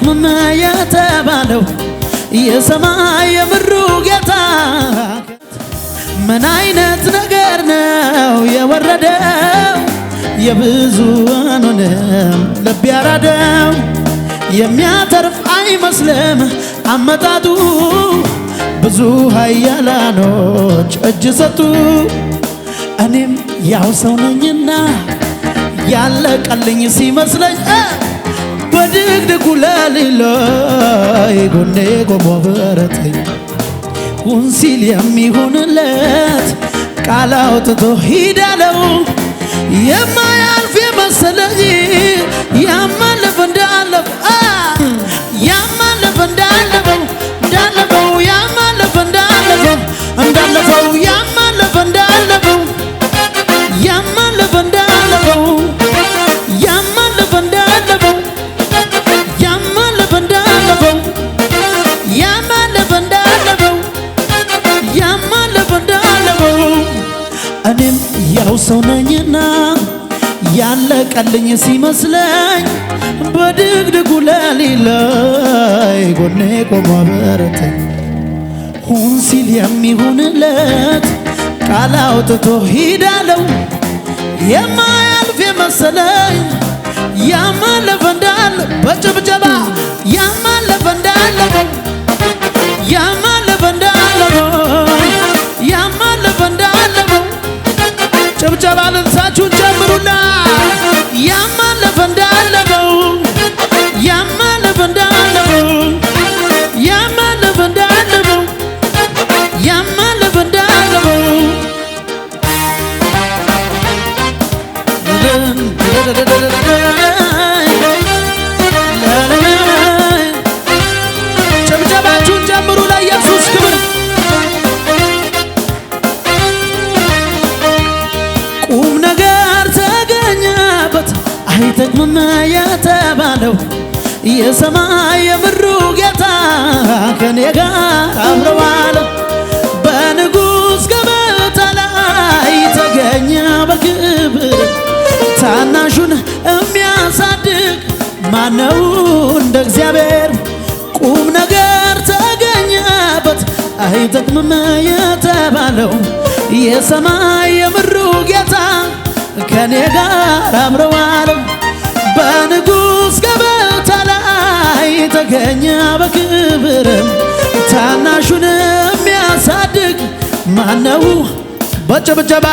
አይጠቅምም የተባለው የሰማይ የምድሩ ጌታ ምን አይነት ነገር ነው የወረደው የብዙዎችንም ልብ ያራደው የሚያተርፍ አይመስልም አመጣጡ ብዙ ኃያላኖች እጅ ሰጡ እኔም ያው ሰው ነኝና ያለቀልኝ ሲመስለኝ በድቅድቁ ሌሊት ላይ ጎኔ ቆሞ በረተኝ ሁን ሲል የሚሆንለት ቃል አውጥቶ ሂድ አለው የማያልፍ የመሰለኝ ያማለፈ እንዳለፈ ያማለፈ እንዳለፈው ያማለፈ እንዳለፈው ያማለፈ እንዳለፈው ያማለፈ እንዳለፈው ያማለፈ እንዳለፈው ያማለፈ እንዳለፈው ያማለፈ እንዳለፈው ያማለፈ እንዳለፈው እኔም ያው ሰው ነኝና ያለቀልኝ ሲመስለኝ በድቅድቁ ሌሊት ላይ ጎኔ ቆሞ በረተኝ ሁን ሲል የሚሆንለት ቃል አውጥቶ ሂድ አለው የማያልፍ የመሰለኝ ያማለፈ እንዳለ በጭብጨባ ያማለፈ እንዳለፈው ያማለፈ እንዳለፈው ያማለፈ እንዳለፈው ጭብጨባ ልንሳችሁን ጨምሩና ያማለፈ እንዳለፈው ያማለፈ እንዳለፈው ያማለፈ እንዳለፈው ያማለፈ እንዳለፈው ጭብጨባችሁን ጨምሩ ለኢየሱስ ክብር ቁም ነገር ተገኘበት አይጠቅምም የተባለው የሰማይ የምድሩ ጌታ ከኔ ጋር አብረዋል በንጉሥ ገበታ ላይ ተገኘ በክብር ታናሹን የሚያሳድግ ማነው እንደ እግዚአብሔር ቁም ነገር ተገኘበት አይጠቅምም የተባለው የሰማይ የምድሩ ጌታ ከኔ ጋር አብረዋል በንጉሥ ገበታ ላይ ተገኘ በክብር ታናሹን የሚያሳድግ ማነው በጭብጨባ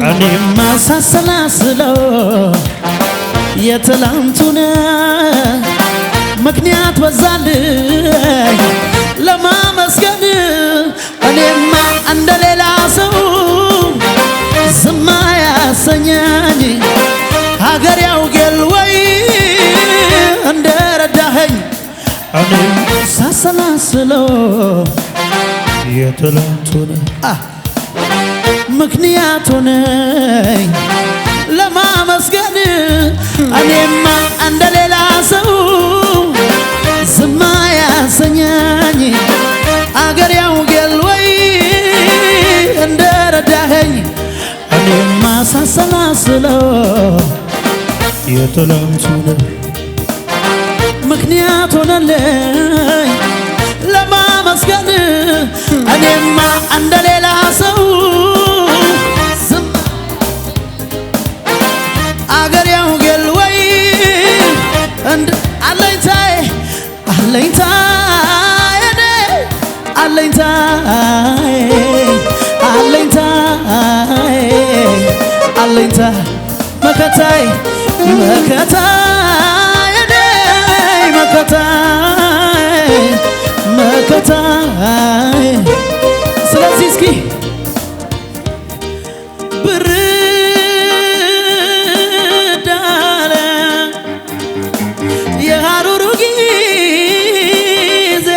እኔማ ሳሰላስለው የትላንቱን ምክንያት በዛልኝ ለማመስገን እኔማ እንደሌላ ሰው ዝም አያሰኘኝ ሀገር ያውጌል ወይ እንደረዳኸኝ እኔም ሳሰላስለው የትላንቱን ምክንያት ሆነኝ ለማመስገን እኔማ እንደሌላ ሰው ዝም አያሰኘኝ አገር ያውጌል ወይ እንደረዳኸኝ እኔማ ሳሰላስለው የትላንቱን ምክንያት ሆነልኝ ለማመስገን እኔማ እንደሌላ ሰው ዝም አገር ያውጌል ወይ አለኝታዬ አለኝታዬ አለኝታዬ አለኝታዬ አለኝታ መከታዬ መከታዬ መከታዬ መከታዬ ስለዚህ እስኪ ብርድ አለ የሐሩሩ ጊዜ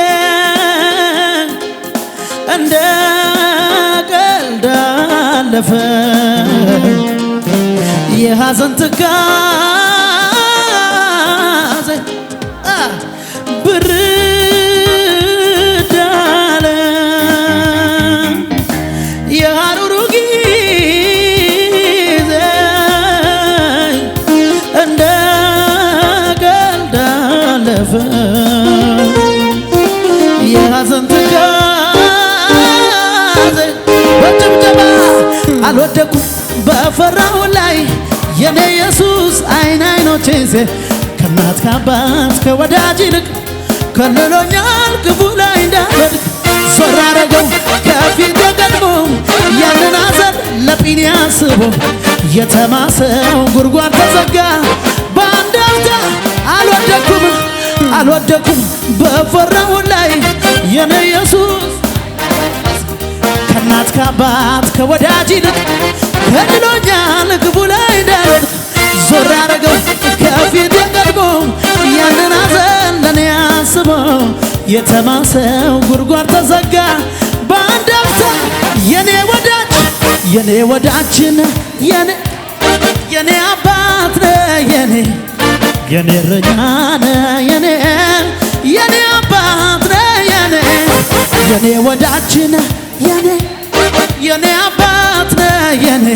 እንደ ቀልድ አለፈ የሐዘን ትካዜ ብርድ አለ የሐሩሩ ጊዜ እንደ ቀልድ አለፈ አለፈ የሐዘን ትካዜ በጭብጨባ አልወደኩም በፈራሁ ላይ የኔ ኢየሱስ አይን አይኖቼን ከእናት ከአባት ከወዳጅ ይልቅ ከልሎኛል ክፉ ላይ እንዳልወድቅ ዞር አረገው ከፊቴ ቀድሞ ያንን ሐዘን ለጲንያስ አስቦ የተማሰው ጉድጓድ ተዘጋ በአንድ አፍታ አልወደኩም በፈራሁ ላይ የኔ ኢየሱስ ከእናት ከአባት ከወዳጅ ይልቅ ከልሎኛል ክፉ ላይ እንዳልወድቅ ዞር አረገው ከፊቴ ቀድሞ ያንን ሐዘን ለኔ አስቦ የተማሰው ጉድጓድ ተዘጋ በአንድ አፍታ የኔ ወዳጅን የኔ አባት የኔ እረኛ የኔ አባት የኔ ወዳጅን የኔ አባት የኔ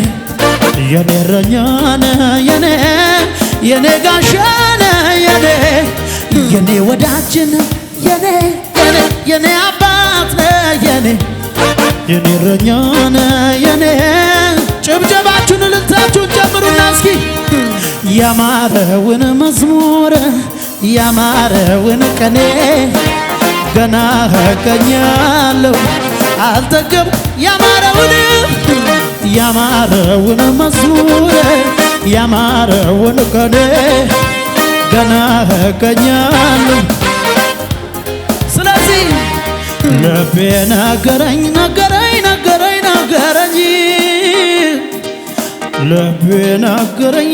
እረኛ የኔ ጋሻ የኔ ወዳጅን የኔ አባት የኔ እረኛ የኔ ጭብጨባችሁን እልልታችሁን ጨምሩና እስኪ ያማረውን መዝሙር ያማረውን ቀኔ ገና እቀኛለሁ አልጠግብ ያማረውን መዝሙር ያማረውን ቀኔ ገና እቀኛለሁ ስለዚህ ልቤ ነገረኝ ልቤ ነገረኝ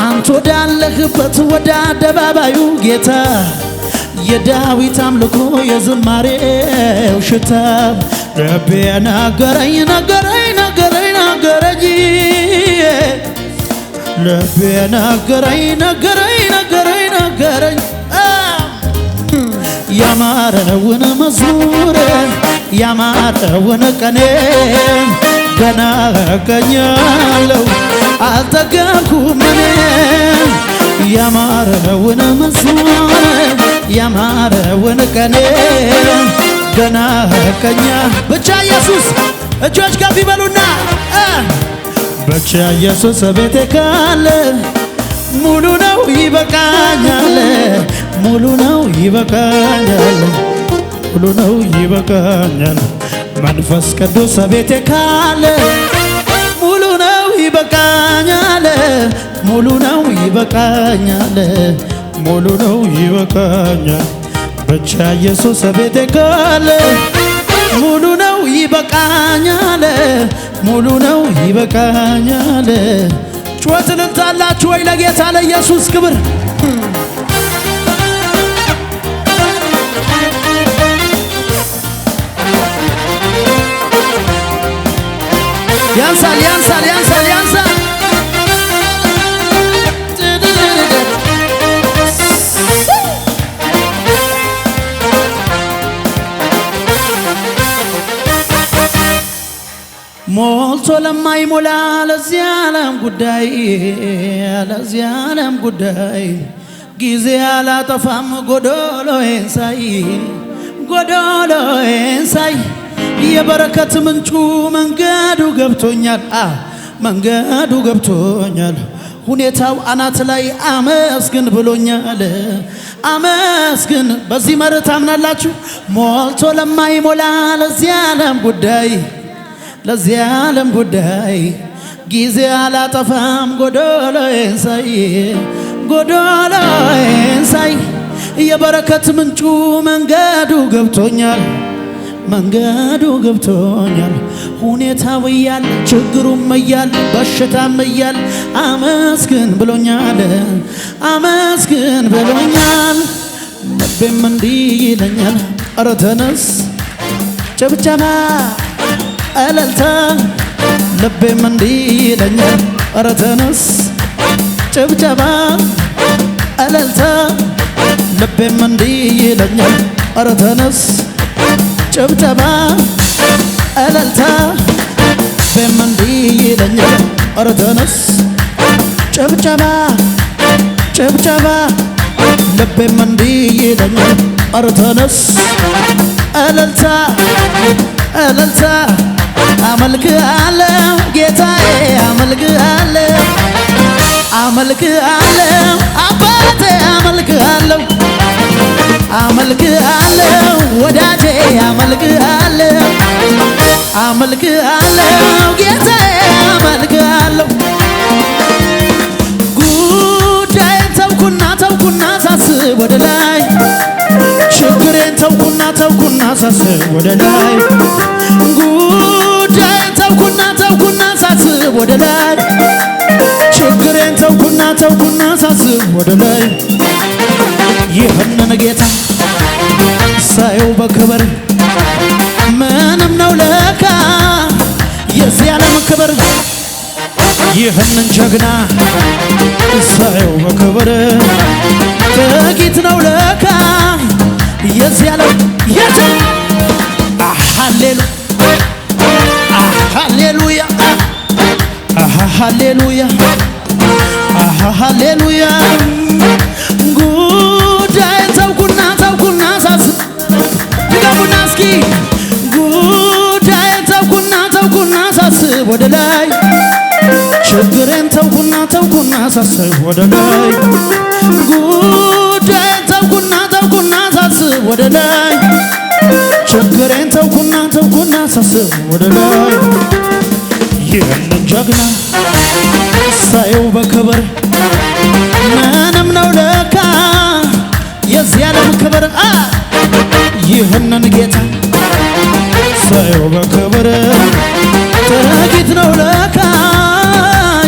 አንተ ወዳለህበት ወደ አደባባዩ ጌታ የዳዊት አምልኮ የዝማሬው ሽታ ልቤ ነገረኝ ልቤ ነገረኝ ያማረውን መዝሙር ያማረውን ቀኔ ገና እቀኛለሁ አልጠገብኩም እኔ ያማረውን መዝሙር ያማረውን ቀኔ ገና እቀኛ ብቻ ኢየሱስ እጆች ከፍ ይበሉና ብቻ ኢየሱስ ቤቴ ካለ ሙሉ ነው ይበቃኛል ሙሉ ነው ይበቃኛል መንፈስ ቅዱስ ቤቴ ካለ ሙሉ ነው ይበቃኛል ብቻ ኢየሱስ ቤቴ ካለ ሙሉ ነው ይበቃኛል ጩኸት ልታላችሁ ወይ ለጌታ ለኢየሱስ ክብር ያንሳል ሞልቶ ለማይሞላ ለዚህ ዓለም ጉዳይ ጊዜ አላጠፋም ጎዶሎዬን ሳይ የበረከት ምንጩ መንገዱ ገብቶኛል ሁኔታው አናት ላይ አመስግን ብሎኛል አመስግን በዚህ መርህ ታምናላችሁ ሞልቶ ለማይሞላ ለዚህ ዓለም ጉዳይ ጊዜ አላጠፋም ጎዶሎዬን ሳይ የበረከት ምንጩ መንገዱ ገብቶኛል ሁኔታው እያለ ችግሩም እያለ በሽታም እያለ አመስግን ብሎኛል ልቤም እንዲህ ይለኛል ኧረ ተነስ ጭብጨባ እልልታ ልቤም እንዲህ ይለኛል ኧረ ተነስ ጭብጨባ እልልታ ልቤም እንዲህ ይለኛል ኧረ ተነስ ጭብጨባ እልልታ ልቤም እንዲህ ይለኛል ኧረ ተነስ ጭብጨባ ጭብጨባ ልቤም እንዲህ ይለኛል ኧረ ተነስ እልልታ እልልታ አመልክሃለሁ ጌታዬ አመልክሃለሁ አመልክሃለሁ አባቴ አመልክሃለሁ አመልክሃለሁ ወዳጄ አመልክሃለሁ አመልክሃለሁ ጌታዬ አመልክሃለሁ ጉዳዬን ተውኩና ሳስብ ወደ ላይ ችግሬን ተውኩና ሳስብ ወደ ላይ ጉዳዬን ተውኩና ሳስብ ወደ ላይ ችግሬን ተውኩና ሳስብ ወደ ላይ ይህንን ጌታ ሳየው በክብር ምንም ነው ለካ የዚህ ዓለም ክብር ይህንን ጀግና ሳየው በክብር ጥቂት ነው ለካ የዚህ ዓለም የትም ሃሌሉያ ሃሌሉያ ሃሌሉያ ጉዳዬን ተውኩና ሳስብ ድገሙና እስኪ ጉዳዬን ተውኩና ሳስብ ወደ ላይ ችግሬን ተውኩና ሳስብ ወደ ላይ ጉዳዬን ተውኩና ሳስብ ወደ ላይ ችግሬን ተውኩና ሳስብ ወደ ላይ ይህንን ጀግና ሳየው በክብር ምንም ነው ለካ የዚህ ዓለም ክብር ይህንን ጌታ ሳየው በክብር ጥቂት ነው ለካ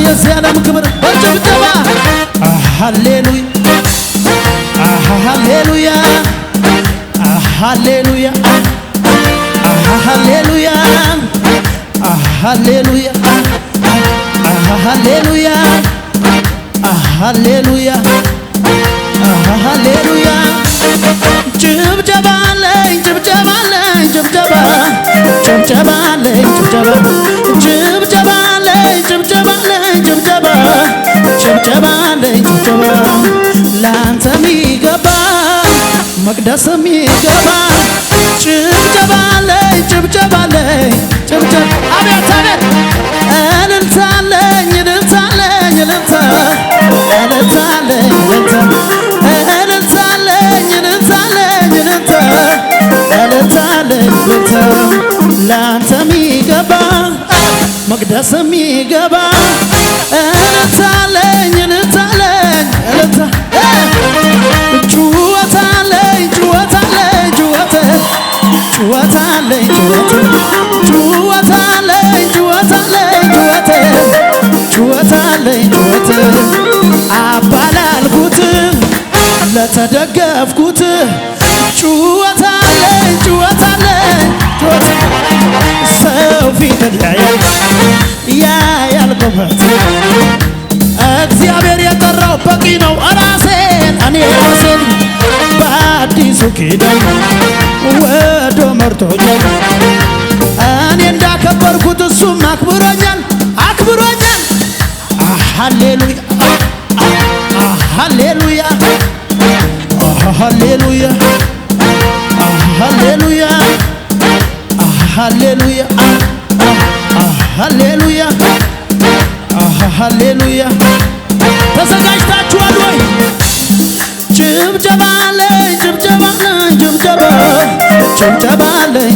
የዚህ ዓለም ክብር በጭብጨባ ሃሌሉያ ሃሌሉያ ሃሌሉያ ሃሌሉያ ሃሌሉያ ሃሌሉያ ሃሌሉያ ሃሌሉያ ጭብጨባ አለኝ ጭብጨባ አለኝ ጭብጨባ ጭብጨባ አለኝ ጭብጨባ ጭብጨባ አለኝ ጭብጨባ አለኝ ጭብጨባ ጭብጨባ አለኝ ጭብጨባ ላንተ ሚገባ መቅደስ ሚገባ ጭብጨባ አለኝ ጭብጨባ አለኝ ጭብጨባ አቤት አቤት እልልታ አለኝ እልልታ አለኝ እልልታ እልልታ አለኝ እልልታ እልልታ አለኝ እልልታ አለኝ እልልታ እልልታ አለኝ እልልታ ላንተ ሚገባ መቅደስ ሚገባ እልልታ አለኝ እልልታ አለኝ እልልታ ጩኸት አለኝ ጩኸት አለኝ ጩኸት ጩኸት አለኝ ጩኸት አለኝ ጩኸት አለኝ ጩኸት አለኝ ጩኸት አባላልኩት ለተደገፍኩት ጩኸት አለኝ ጩኸት አለኝ ጩኸት ሰው ፊትን ያያል ቁመት እግዚአብሔር የጠራው በቂ ነው እኔ ራሴን በአዲሱ ኪዳን ወዶ መርቶኛል እኔ እንዳከበርኩት እሱም አክብሮኛል ሃሌሉያ ሃሌሉያ ሃሌሉያ ሃሌሉያ ሃሌሉያ ሃሌሉያ ሃሌሉያ ተዘጋጅታችኋል ወይ? ጭብጨባ አለኝ ጭብጨባ አለኝ ጭብጨባ ጭብጨባ አለኝ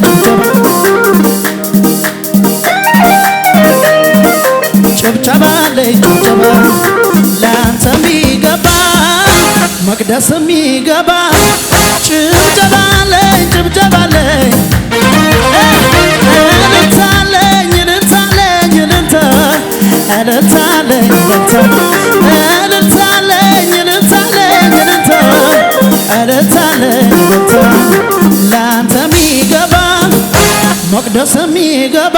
ጭብጨባ አለኝ ጭብጨባ ላንተ ሚገባ መቅደስ ሚገባ ጭብጨባ አለኝ ጭብጨባ አለኝ እልልታ አለኝ እልልታ አለኝ እልልታ እልልታ አለኝ እልልታ አለኝ እልልታ አለኝ እልልታ እልልታ አለኝ እልልታ ላንተ ሚገባ መቅደስ ሚገባ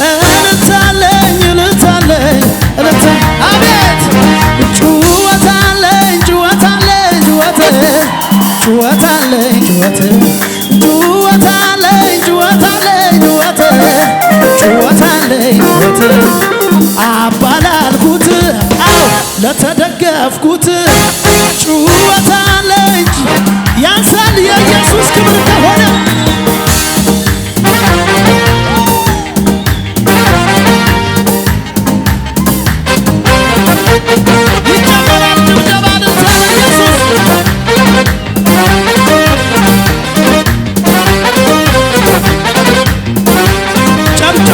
እልልታ አለኝ እልልታ አለኝ እልልታ አቤት ጩኸት አለኝ ጩኸት አለኝ ጩኸት ጩኸት አለኝ ጩኸት ጩኸት አለኝ ጩኸት አለኝ ጩኸት ጩኸት አለኝ ጩኸት አባላልኩት ለተደገፍኩት ጩኸት አለ እንጂ ያንሳል የኢየሱስ ክብር ከሆነ ይጨመራል ድብደባ ለታ ኢየሱስ ጨምሩ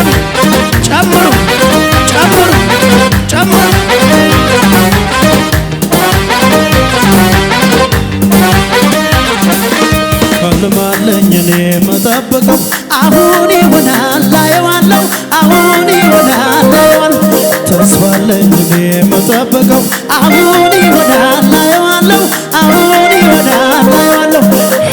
ጨምሩ ጨምሩ ጨምሩ ህልማለኝ እኔ መጠበቀው አሁን ይሆናል አየዋለሁ አሁን ይሆናል አየዋለሁ ተስፋለኝ እኔ መጠበቀው አሁን ይሆናል አየዋለሁ አሁን ይሆናል አየዋለሁ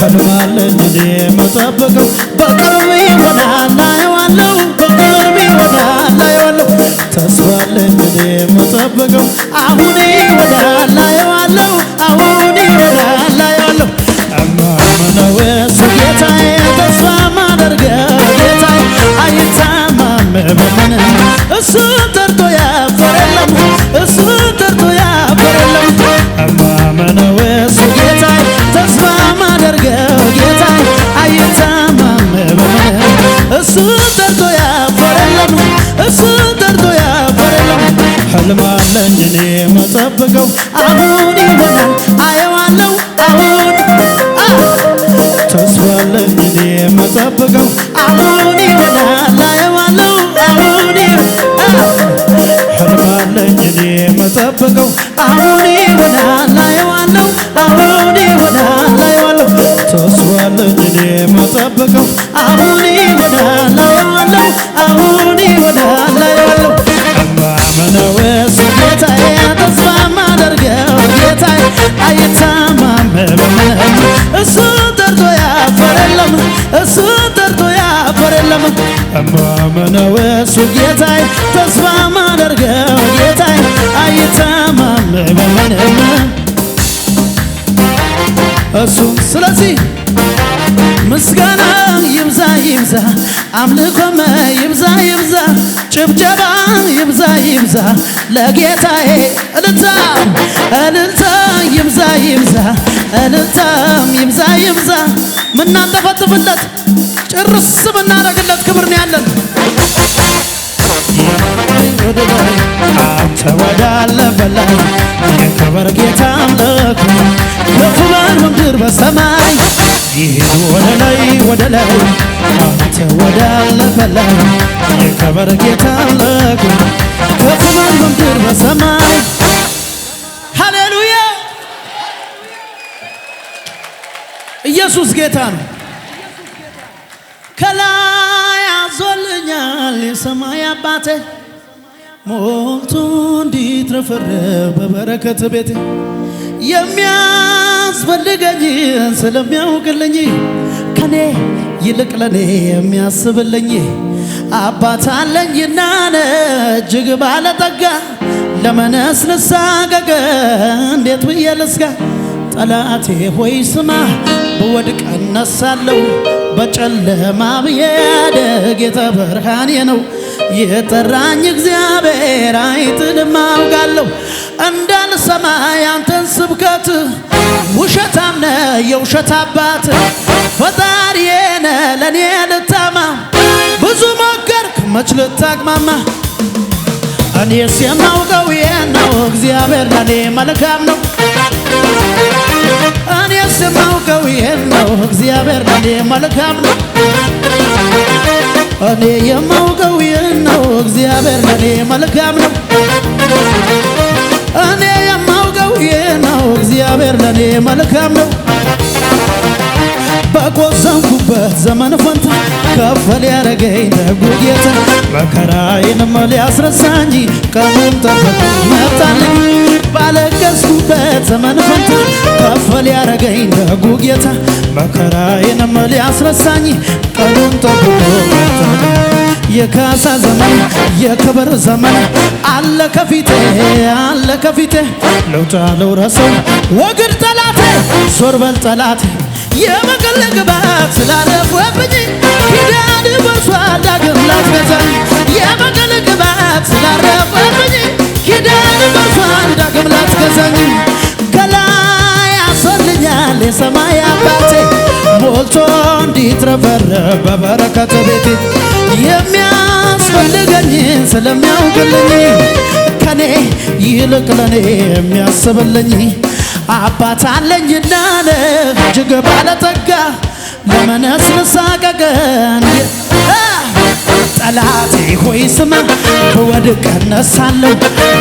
ህልማለኝ እኔ መጠበቀው በቅርብ ይሆናል አየዋለሁ በቅርብ ይሆናል አየዋለሁ ተስፋለኝ እኔ መጠበቀው አሁን ይሆናል አየዋለሁ አሁን ይሆናል አየዋለሁ እማምነው እሱ ጌታዬ ተስፋ ማደርገው ጌታዬ አይታማም በምንም እሱን ጠርቶ ያፈረ የለም እሱን ጠርቶ ያፈረ የለም እማምነው እሱ ጌታዬ ተስፋ ማደርገው ጌታዬ አይታማም በምንም እሱን ጠርቶ ያፈረ የለም እሱን ጠርቶ ያፈረ የለም ህልም አለኝ እኔ መጠበቀው አሁን ይሆናል አየዋለሁ አሁን ተስፋለኝ እኔ መጠበቀው አሁን ይሆናል አየዋለሁ አሁን ህልማለኝ እኔ መጠበቀው አሁን ይሆናል አየዋለሁ አሁን ይሆናል አየዋለሁ ተስፋለኝ እኔ መጠበቀው አሁን ይሆናል አየዋለሁ አሁን ይሆናል አየዋለሁ እማምነው እሱ ጌታዬ ተስፋ ማደርገው ጌታዬ አይታማም በምንም እሱን ጠርቶ ያፈረ የለም እሱን ጠርቶ ያፈረ የለም እማምነው እሱ ጌታዬ ተስፋ ማደርገው ጌታዬ አይታማም በምንም እሱ ስለዚህ ምስጋና ይብዛ ይብዛ አምልኮም ይብዛ ይብዛ ጭብጨባ ይብዛ ይብዛ ለጌታዬ እልልታ እልልታ ይብዛ ይብዛ እልልታም ይብዛ ይብዛ ምናንጠፈጥፍለት ጭርስ ምናረግለት ክብር ነው ያለን አንተ ወዳለበላይ የክብር ጌታ አምልኮ ከፍ በል በምድር በሰማይ ይሄድ ወደ ላይ ወደ ላይ አንተ ወዳለበላይ የክብር ጌታ አምልኮ ከፍ በል በምድር በሰማይ ሃሌሉያ ኢየሱስ ጌታ ነው ከላይ አዞልኛል የሰማይ አባቴ ሞልቶ እንዲትረፈረፍ በበረከት ቤቴ የሚያስፈልገኝን ስለሚያውቅልኝ ከኔ ይልቅ ለኔ የሚያስብልኝ አባት አለኝና እጅግ ባለጠጋ ለመነስ ልሳቀቅ እንዴት ብዬ ልስጋ ጠላቴ ሆይ ስማ ብወድቅ እነሳለሁ በጨለማ ብሄድ ጌታ ብርሃኔ ነው የጠራኝ እግዚአብሔር አይጥልም አውቃለሁ እንዳልሰማ ያንተን ስብከት ውሸታም ነህ የውሸት አባት ፈጣሪዬ ነህ ለኔ ልታማ ብዙ ሞከርክ መች ልታቅማማ እኔስ የማውቀው ይሄን ነው እግዚአብሔር ለኔ መልካም ነው እኔስ የማውቀው ይሄን ነው እግዚአብሔር ለኔ መልካም ነው እኔ የማውቀው ይሄን ነው እግዚአብሔር ለኔ መልካም ነው እኔ የማውቀው ይሄን ነው እግዚአብሔር ለኔ መልካም ነው በቆዘንኩበት ዘመን ፈንታ ከፍ ሊያረገኝ ደጉ ጌታ መከራዬንም ሊያስረሳኝ ቀኑን ጠብቆ መጣልኝ ባለቀስኩበት ዘመን ፈንታ ከፍ ሊያረገኝ ደጉ ጌታ መከራዬንም ሊያስረሳኝ ቀኑን ጠብቆ መጣልኝ የካሳ ዘመን የክብር ዘመን አለ ከፊቴ አለ ከፊቴ ለውጣ ልውረሰው ወግድ ጠላቴ ዞር በል ጠላቴ የበቀል ግባት ስላለፈብኝ ኪዳን በሷል ዳግም ላስገዛኝ የበቀል ግባት ስላለፈብኝ ኪዳን በሷል ዳግም የሰማይ አባቴ ሞልቶ እንዲትረፈረፍ በበረከት ቤቴ የሚያስፈልገኝ ስለሚያውቅልኝ ከኔ ይልቅ ለኔ የሚያስብልኝ አባት አለኝና እጅግ ባለጠጋ ለመነስ ልሳቀቀን ጠላቴ ሆይ ስማ በወድቅ እነሳለሁ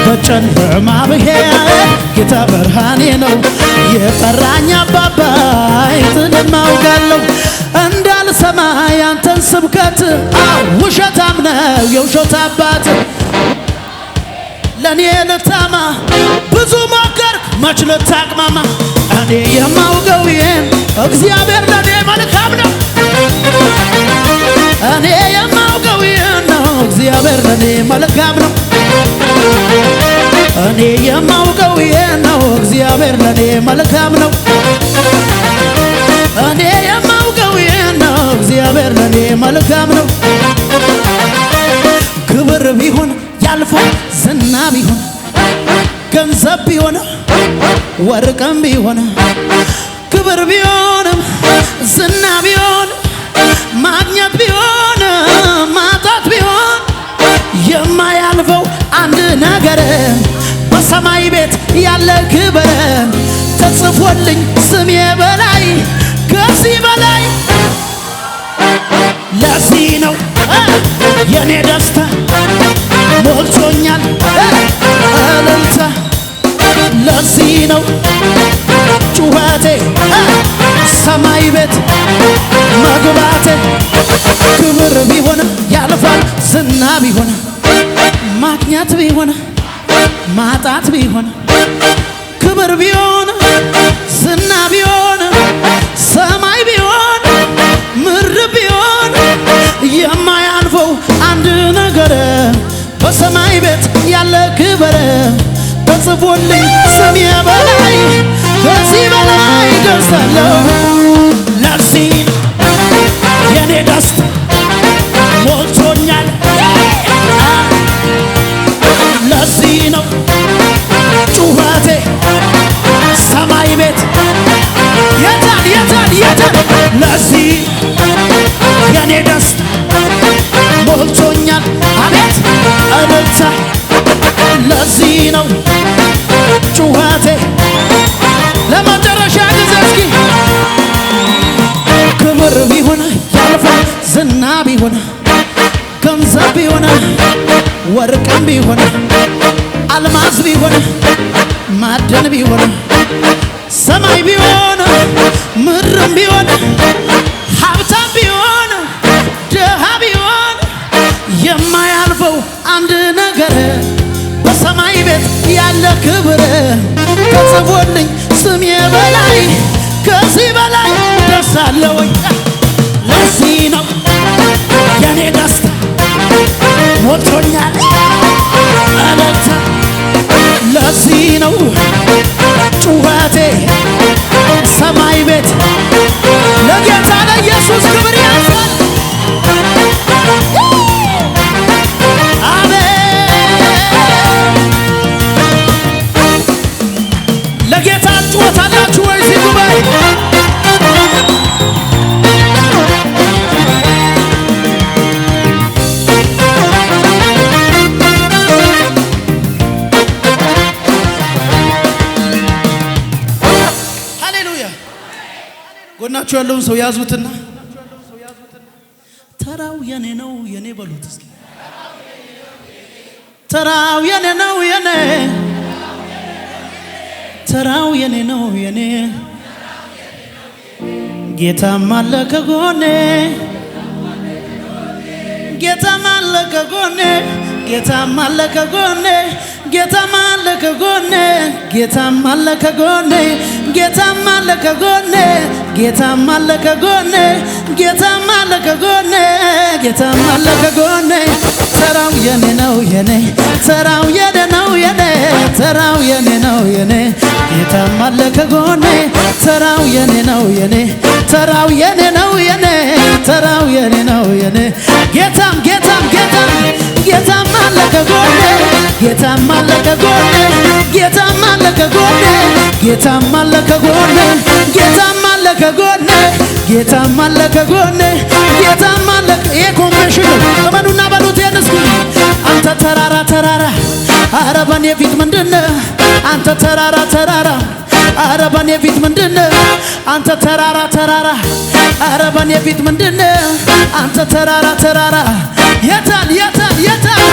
በጨለማ ብሄድ ጌታ ብርሃኔ ነው የጠራኝ አባባ አይጥልም አውቃለሁ እንዳልሰማ ያንተን ስብከት ውሸታም ነው የውሸት አባት ለኔ ልታማ ብዙ ሞከርክ መች ልታቅማማ እኔ የማውቀው ይህን እግዚአብሔር ለኔ መልካም ነው እኔ የማውቀው ይህን ነው እግዚአብሔር ለኔ መልካም ነው እኔ የማውቀው ይህን ነው እግዚአብሔር ለኔ መልካም ነው እኔ የማውቀው ይህን ነው እግዚአብሔር ለኔ መልካም ነው ክብር ቢሆን ያልፋል ዝና ቢሆን ገንዘብ ቢሆን ወርቅም ቢሆን ክብር ቢሆንም ዝና ቢሆን ማግኘት ቢሆን ማጣት ቢሆን የማያልፈው አንድ ነገር በሰማይ ቤት ያለ ክብር ተጽፎልኝ ስሜ በላይ ከዚህ በላይ ለዚህ ነው የኔ ደስታ ሞልቶኛል እልልታ ለዚህ ነው ጩኸቴ ሰማይ ቤት መግባቴ ክብር ቢሆን ያልፋል ዝና ቢሆን ማግኘት ቢሆን ማጣት ቢሆን ክብር ቢሆን ዝና ቢሆን ሰማይ ቢሆን ምድር ቢሆን የማያልፈው አንድ ነገር በሰማይ ቤት ያለ ክብር ተጽፎልኝ ስሜ በላይ ከዚህ በላይ ደርሳለሁ ለዚህ የኔ ደስታ ሞልቶኛል ለዚህ ነው ጩኸቴ ሰማይ ቤት የታል ለዚህ የኔ ደስታ ሞልቶኛል አቤት እልልታ ለዚህ ነው ጩኸቴ ለመጨረሻ ጊዜ እስኪ ክብር ቢሆን ያልፋል ዝና ቢሆን ገንዘብ ቢሆን ወርቅም ቢሆን አልማዝ ቢሆን ማዕድን ቢሆን ሰማይ ቢሆን ምድርም ቢሆን ሀብታም ቢሆን ድሃ ቢሆን የማያልፈው አንድ ነገር በሰማይ ቤት ያለ ክብር ተጽፎልኝ ስሜ በላይ ከዚህ በላይ ደርሳለሁ ለዚህ ነው የኔ ደስታ ሞልቶኛል እልልታ ለዚህ ነው ጩኸቴ ሰማይ ቤት ለጌታ ለኢየሱስ ክብር ያንሳል ለጌታ ጩኸታላችሁ ወይ እዚህ ጉባኤ ሃሌሉያ ጎናችሁ ያለውን ሰው ያዙትና ተራው የኔ ነው የኔ በሉት እስኪ ተራው የኔ ነው የኔ ተራው የኔ ነው የኔ ጌታም አለ ከጎኔ ጌታም አለ ከጎኔ ጌታም አለ ከጎኔ ጌታም አለ ከጎኔ ጌታም አለ ከጎኔ ጌታም አለ ከጎኔ ጌታም አለ ከጎኔ ጌታም አለ ከጎኔ ጌታም አለ ከጎኔ ተራው የኔ ነው የኔ ተራው የኔ ነው የኔ ተራው የኔ ነው የኔ ጌታም አለ ከጎኔ ተራው የኔ ነው የኔ ተራው የኔ ነው የኔ ተራው የኔ ነው የኔ ጌታም አለ ከጎኔ ጌታም አለ ከጎኔ ጌታም አለ ከጎኔ ጌታም አለ ከጎኔ ጌታም አለ አለ ከጎኔ ጌታም አለ ከጎኔ ጌታም አለ ኮንቬንሽን እመኑና በሉቴን እስኪ አንተ ተራራ ተራራ ኧረ በኔ ፊት ምንድነው አንተ ተራራ ተራራ ኧረ በኔ ፊት ምንድነው አንተ ተራራ ተራራ ኧረ በኔ ፊት ምንድነው አንተ ተራራ ተራራ የታል የታል የታል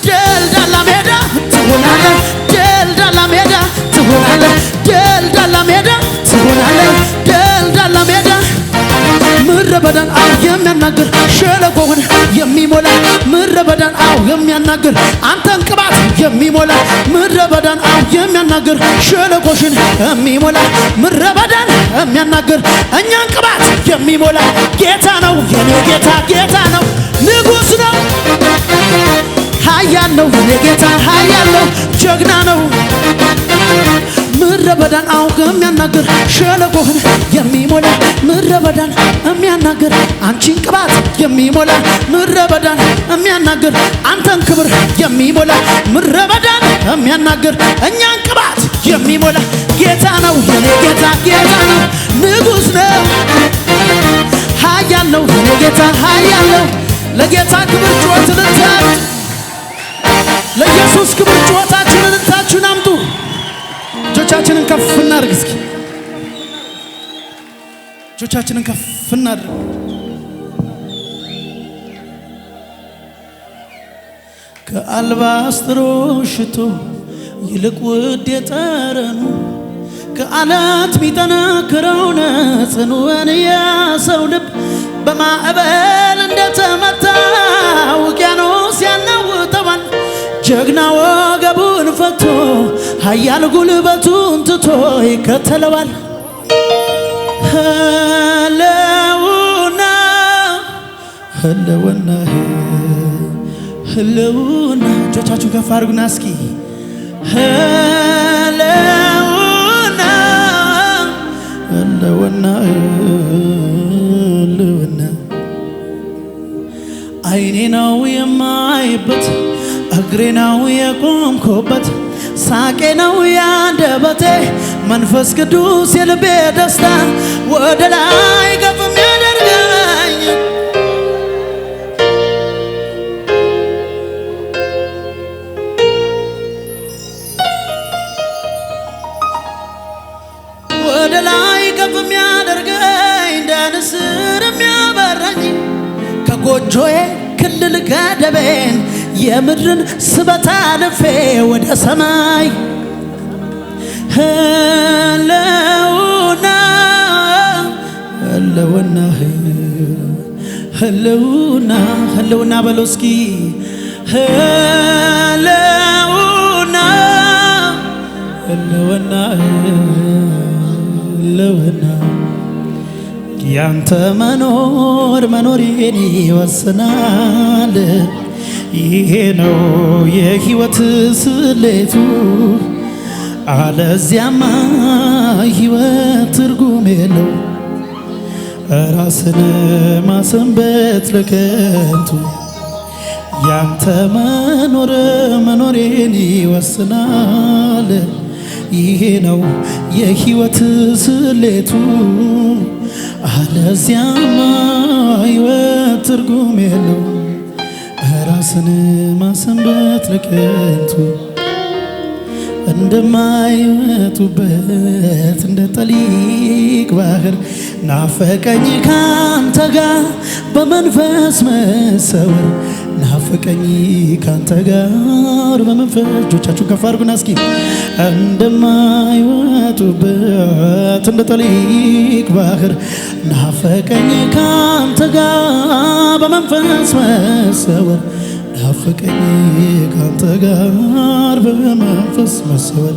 ደልዳላ ሜዳ ትሆናለህ ደልዳላ ሜዳ ትሆናለህ ደልዳላ ሜዳ ትሆናለህ ደልዳላ ሜዳ ምድረ በዳን አው የሚያናግር ሸለቆውን የሚሞላ ምድረ በዳን አው የሚያናግር አንተን ቅባት የሚሞላ ምድረ በዳን አው የሚያናግር ሸለቆሽን የሚሞላ ምድረ በዳን የሚያናግር እኛን ቅባት የሚሞላ ጌታ ነው የኔ ጌታ ጌታ ነው ንጉሥ ነው ኃያል ነው የኔ ጌታ ኃያል ነው ጀግና ነው ምድረ በዳን አው የሚያናግር ሸለቆህን የሚሞላ ምድረ በዳን የሚያናግር አንቺን ቅባት የሚሞላ ምድረ በዳን የሚያናግር አንተን ክብር የሚሞላ ምድረ በዳን የሚያናግር እኛን ቅባት የሚሞላ ጌታ ነው የኔ ጌታ ጌታ ነው ንጉሥ ነው ኃያል ነው የኔ ጌታ ኃያል ነው ለጌታ ክብር ጩኸት ልታጭ ለኢየሱስ ክብር ጩኸታችንን ልታችሁን አምጡ እጆቻችንን ከፍ እናድርግ እስኪ እጆቻችንን ከፍ እናድርግ ከአልባስጥሮ ሽቶ ይልቅ ውድ የጠረኑ ከአለት ሚጠነክረው ጽኑዕን የሰው ልብ በማዕበል እንደተመታ ውቅያኖስ ያናውጠዋል ጀግና ወገቡን ፈቶ ኃያል ጉልበቱን ትቶ ይከተለዋል ህልውና ህልውና ህልውና እጆቻችሁ ከፍ አድርጉና እስኪ ህልውና ህልውና ህልውና አይኔ ነው የማይበት እግሬ ነው የቆምኩበት ሳቄ ነው ያንደበቴ መንፈስ ቅዱስ የልቤ ደስታ ወደ ላይ ከፍ የሚያደርገኝ ወደ ላይ ከፍ የሚያደርገኝ እንደ ንስር የሚያበራኝ ከጎጆዬ ክልል ገደቤን የምድርን ስበት አልፌ ወደ ሰማይ ህልውና ህልውና ህልውና ህልውና በሉ እስኪ ህልውና ህልውና ህልውና ያንተ መኖር መኖሬን ይወስናል ይሄ ነው የህይወት ስሌቱ አለዚያማ ህይወት ትርጉም የለው ራስን ማሰንበት ለከንቱ ያንተ መኖር መኖሬን ይወስናል ይሄ ነው የህይወት ስሌቱ አለዚያማ ህይወት ትርጉም የለው ራስን ማሰንበት ለከንቱ እንደማይመጡበት እንደ ጠሊቅ ባህር ናፈቀኝ ካንተ ጋር በመንፈስ መሰወር ናፈቀኝ ካንተ ጋር በመንፈስ እጆቻችሁን ከፍ አድርጉና እስኪ እንደማይመጡበት እንደ ጠሊቅ ባህር ናፈቀኝ ካንተ ጋር በመንፈስ መሰወር ናፈቀኝ ካንተ ጋር በመንፈስ መሰወር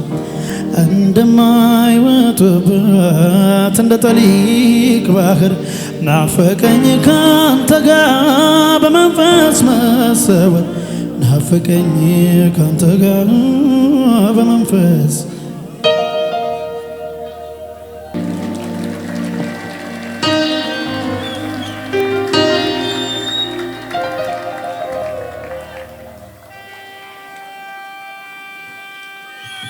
እንደማይወጡበት እንደ ጠሊቅ ባህር ናፈቀኝ ካንተ ጋር በመንፈስ መሰወር ናፈቀኝ ካንተ ጋር በመንፈስ